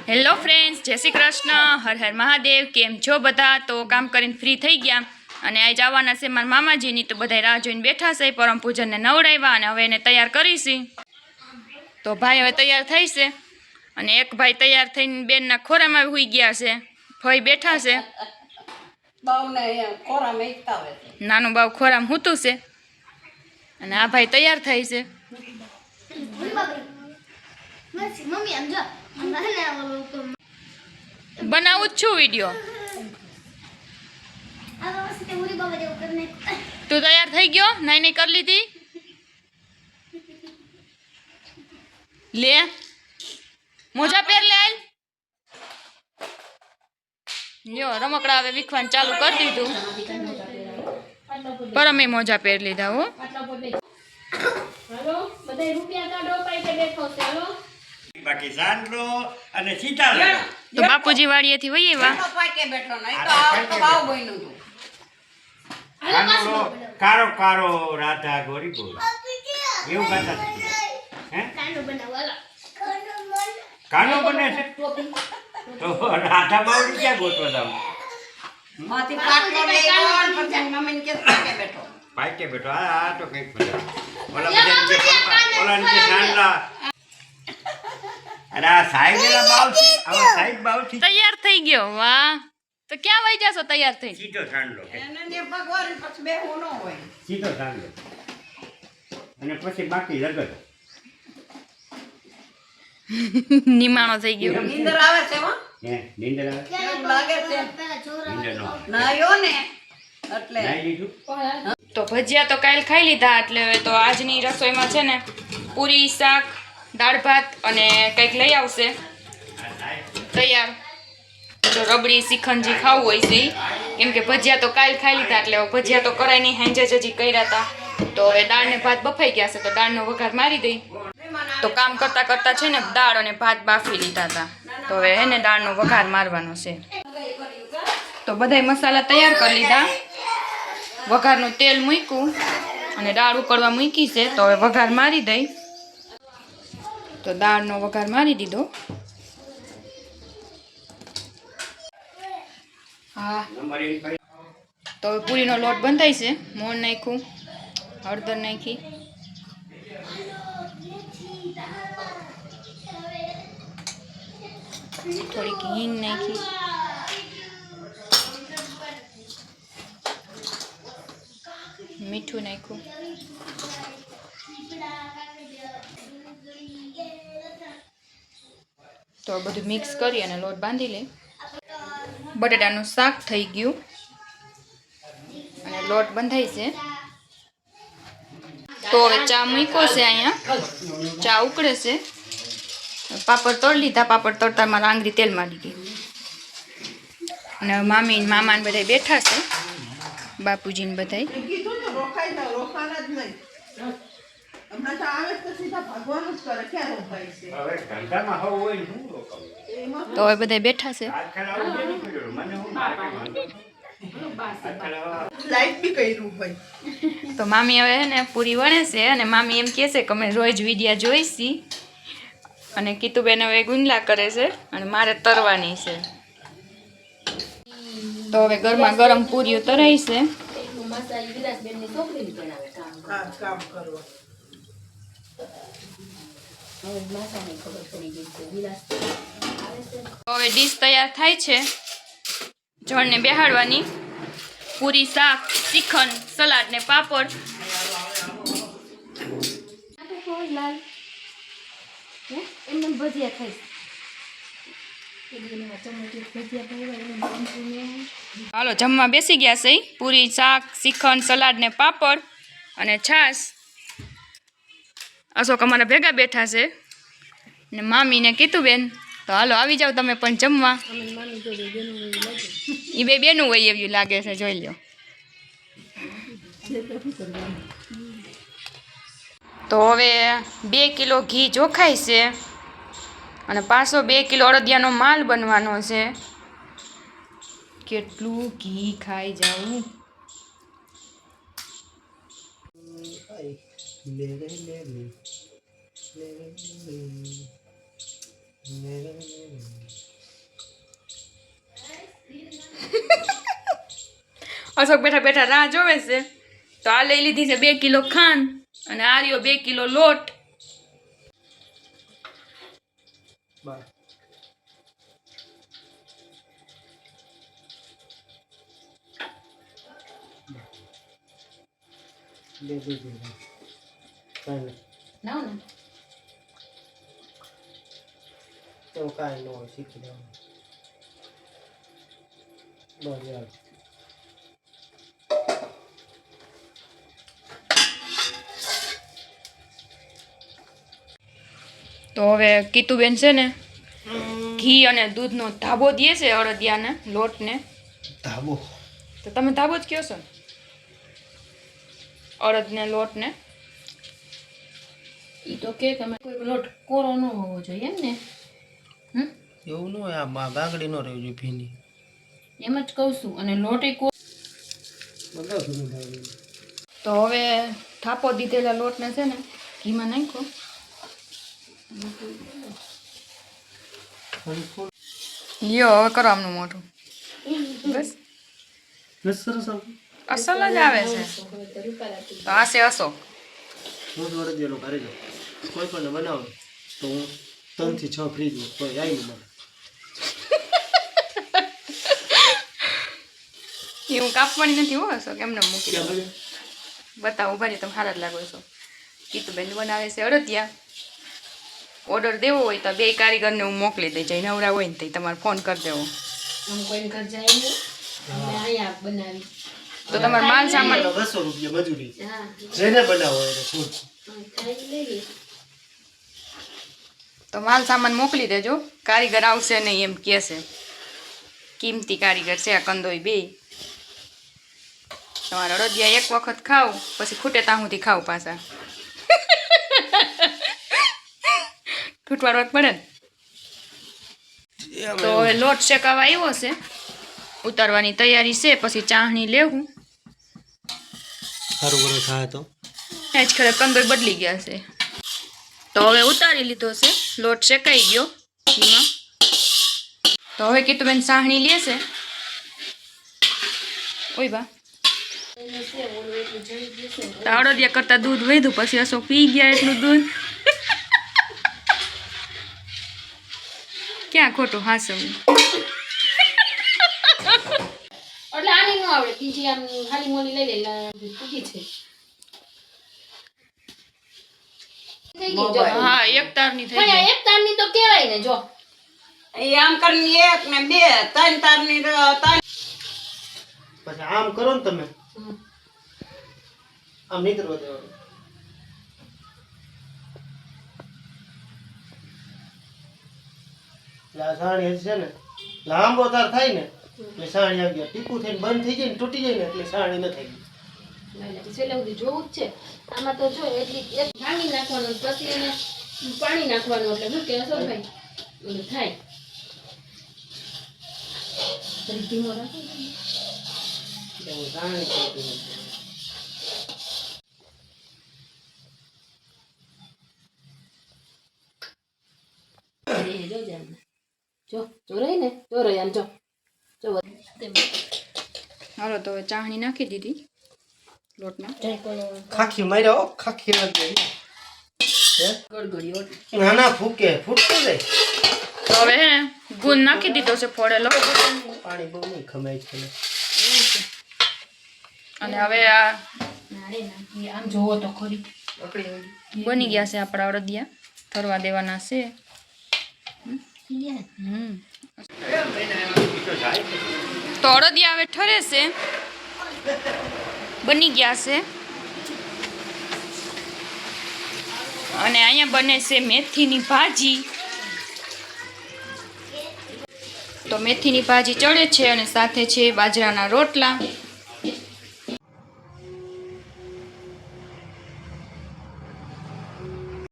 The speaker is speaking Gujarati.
હેલો ફ્રેન્ડ્સ, જય શ્રી કૃષ્ણ, હર હર મહાદેવ। કેમ છો બધા? તો કામ કરીને ફ્રી થઈ ગયા અને આ જવાના છે મારા મામાજીની, તો બધા રાહ જોઈને બેઠા છે। પરમ પૂજનને નવડાવ્યા અને હવે એને તૈયાર કરીશી। તો ભાઈ હવે તૈયાર થઈ છે અને એક ભાઈ તૈયાર થઈને બેનના ખોરામાં હોઈ ગયા છે। ભાઈ બેઠા છે, નાનું બાવ ખોરામાં હૂતું છે અને આ ભાઈ તૈયાર થાય છે। બનાવું જ છું વિડીયો। તું તૈયાર થઈ ગયો? નાઈ નહીં કરી લીધી? લે મોજા પહેર લે। લ્યો રમકડા હવે વિખવાનું ચાલુ કરી દીધું। પરમે મોજા પહેર લીધા હો। બાકી સાંડલો અને સીતાલો તો બાપુજી વાડીએથી વઈ આવ્યા। કારો કારો રાધા ગોરી ગોરી એવું ગાતા હે કાનો બને છે તો રાધા બાવડી ક્યાં ગોતવા જાવ? માથી પાટલો લેવો અને પછી મમ્મીને કે પાકે બેઠો આ તો કઈક ઓલા બધા ઓલા નીચે સાંડલા અરે આ સાઈડેલા બાવ છે, આવા સાઈડ બાવ છે। તૈયાર થઈ ગયો, વાહ। તો ક્યાં વઈ જાશો તૈયાર થઈ? સીધો સાંડલો એને ને ભગવાન પછી બેહવું ન હોય, સીધો સાંડલો અને પછી બાકી રગત નિમાણો થઈ ગયો। નીંદર આવે છે હો, હે નીંદર આવે એવું લાગે છે નીંદર નો નાયો ને એટલે નાઈ લીધું। તો ભજીયા તો કાલ ખાઈ લીધા, એટલે હવે તો આજની રસોઈમાં છે ને પૂરી, શાક, દાળ ભાત અને કંઈક લઈ આવશે તૈયાર। તો રબડી શ્રીખંડ જે ખાવું હોય છે ઈ, કેમ કે ભજીયા તો કાલ ખાઈ લીધા એટલે ભજીયા તો કરાય નહીં, હાંજે જ હજી કર્યા હતા। તો હવે દાળ ને ભાત બફાઈ ગયા છે તો દાળનો વઘાર મારી દઈ। તો કામ કરતા કરતા છે ને દાળ અને ભાત બાફી લીધા હતા, તો હવે હે ને દાળનો વઘાર મારવાનો છે। તો બધાય મસાલા તૈયાર કરી લીધા, વઘારનું તેલ મૂક્યું અને દાળ ઉકળવા મૂકી છે, તો હવે વઘાર મારી દઈ। તો દાળનો વઘાર મારી દીધો। હા, તો હવે પૂરીનો લોટ બંધાય છે। મોણ નાખ્યું, હળદર નાખી, થોડીક હિંગ નાખી, મીઠું નાખ્યું, તો બધું મિક્સ કરી અને લોટ બાંધી લે। બટાટાનું શાક થઈ ગયું અને લોટ બંધાય છે। તો હવે ચા મૂક્યો છે, અહીંયા ચા ઉકળે છે। પાપડ તળી લીધા, પાપડ તળતા મારા આંગળી તેલ મારી ગઈ અને મામી મામા ને બધા બેઠા છે, બાપુજી ને બધા। કીધું ને રોકાઈ જાવ, રોકાના જ નહીં હમણાં તો આવે તો સીધા ભગવાન જ કરે, ક્યાં રોકાય છે હવે ધંધામાં હવ હોય ને હું રોકાવું એમાં તો હવે બધા બેઠા છે। આજકાલ આવું જે નહીં કર્યું મને હું વાંધો લાઈટ બી કર્યું હોય તો મામી હવે હે ને પૂરી વણે છે અને મામી એમ કહે છે કે અમે રોજ વિડીયા જોઈશી, અને કીતુબેન હવે ગુંદલા કરે છે અને મારે તરવાની છે। તો હવે ગરમા ગરમ પૂરીઓ તરાઈ છે। હા કામ કરવા હવે ડીશ તૈયાર થાય છે, જળને બેહાડવાની। પૂરી, શાક, શ્રીખંડ, સલાડ ને પાપડ। હાલો જમવા બેસી ગયા છે। પૂરી, શાક, શ્રીખંડ, સલાડ ને પાપડ અને છાશ। અશોક અમારા ભેગા બેઠા છે ને મામી ને કીતુબેન। તો હાલો આવી જાવ તમે પણ જમવા। એ બે બેનું હોય એવું લાગે છે, જોઈ લો। તો હવે 2 કિલો ઘી જોખાય છે અને પાછો 2 કિલો અડદિયાનો માલ બનવાનો છે। કેટલું ઘી ખાઈ જાવું। અશોક બેઠા બેઠા રાહ જોવે છે. તો આ લઈ લીધી છે 2 કિલો ખાંડ અને આ રહ્યો 2 કિલો લોટ. લાવ ને તો કાંઈ ન હોય શીખી લેવાનું બસ યાર તો હવે કીતુબેન છે ને ઘી અને દૂધનો ધાબો દે છે અડદિયાને લોટને. ધાબો તો તમે ધાબો જ કહો છો ને અડદને લોટને. ઈ તો કે તમે કોઈ લોટ કોરો ન હોવો જોઈએ એમ ને. એવું ન હોય આ ગાગડી ન રહેવું જોઈએ ભીની એમ જ કહું છું. અને લોટ એ બધા ભીની થાય તો હવે થાપો દીધેલા લોટને છે ને ઘીમાં નાખો. લ્યો હવે કરો આમનું મોઢું. બસ સરસ અસલ જ આવે છે. તો આ છે અશોક. હું જોડે દેલો કરી દો કોઈ પણ બનાવો તો હું 3 થી 6 ફ્રી દઉં કોઈ આવી મને એ હું કાપવાની નથી હો અશોક એમને મૂકી દઉં. બતાવો ઉભા તમે સારા જ લાગો છો. કીતુબેન બનાવે છે અડદિયા. ઓર્ડર દેવો હોય તો 2 કારીગરને હું મોકલી દઈ જાય નવરા હોય ને તો તમારે ફોન કરી દેવો. આમ કોઈ ઘર જાય ને અમે અહીંયા બનાવી તો તમારે માલ સામાન 200 રૂપિયા મજૂરી હા જેને બનાવો એટલે શું ખાઈ લઈએ. તો માલ સામાન મોકલી દેજો. કારીગર આવશે નહીં એમ કહે છે. કિંમતી કારીગર છે આ કંદોઈ 2. તમારે અડદિયા એક વખત ખાવ પછી ખૂટે ત્યાં સુધી ખાવ પાછા. ખૂટવાડવા પડે ને. તો હવે લોટ શેકાવા આવ્યો છે. ઉતારવાની તૈયારી છે. પછી ચાહણી લેવું. સારું બરું થાય તો એ જ ખરે કંદોઈ બદલી ગયા છે. તો હવે ઉતારી લીધો છે. લોટ શેકાઈ ગયો ઘીમાં. તો હવે કીતુબેન ચાહણી લે છે. ઓય બા તો અડદિયા કરતા દૂધ વધ્યું પછી અશોક પી ગયા એટલું દૂધ. ક્યાં ખોટું હાસવું. એટલે આની ન આવડે બીજી આમ હાલી મોલી લઈ લે પૂજી છે. થઈ ગઈ જો. હા એક તારની થઈ પણ ગઈ. એક તારની તો કહેવાય ને જો. એ આમ કરીને 1 ને 2 3 તારની 3 પછી આમ કરો ને તમે આમ નહીં કરવા દેવાનું એટલે આ સાણી છે ને લાંબો તાર થાય ને એટલે સાણી આવી ગયા ટીપું થઈને બંધ થઈ જાય ને તૂટી જાય ને એટલે સાણી ન થઈ એટલે છેલ્લે સુધી જોવું જ છે. આમાં તો જો એટલી એક ભાંગી નાખવાનું પછી એને પાણી નાખવાનું એટલે શું કે અસર ભાઈ એટલે થાય. જરીક ધીમો રાખો. એટલે હું સાણી થતી નથી જો રહી ને જો રહી આમ જો જો હાલો તો હવે ચાહણી નાખી દીધી લોટમાં. ખાખી માર્યા હો ખાખી નથી ગડગડી ના ના ફૂકે ફૂટતું જાય તો હવે હે ને ગુંદ નાખી દીધો છે ફોડેલો. પાણી બહુ નહીં ખમાય છે અને હવે આ આમ જોવો તો ખરી બની ગયા છે આપણા અડદિયા. થરવા દેવાના છે. તો અડદિયા હવે ઠરે છે. બની ગયા છે. અને અહીંયા બને છે મેથીની ભાજી. તો મેથીની ભાજી ચડે છે અને સાથે છે બાજરાના રોટલા.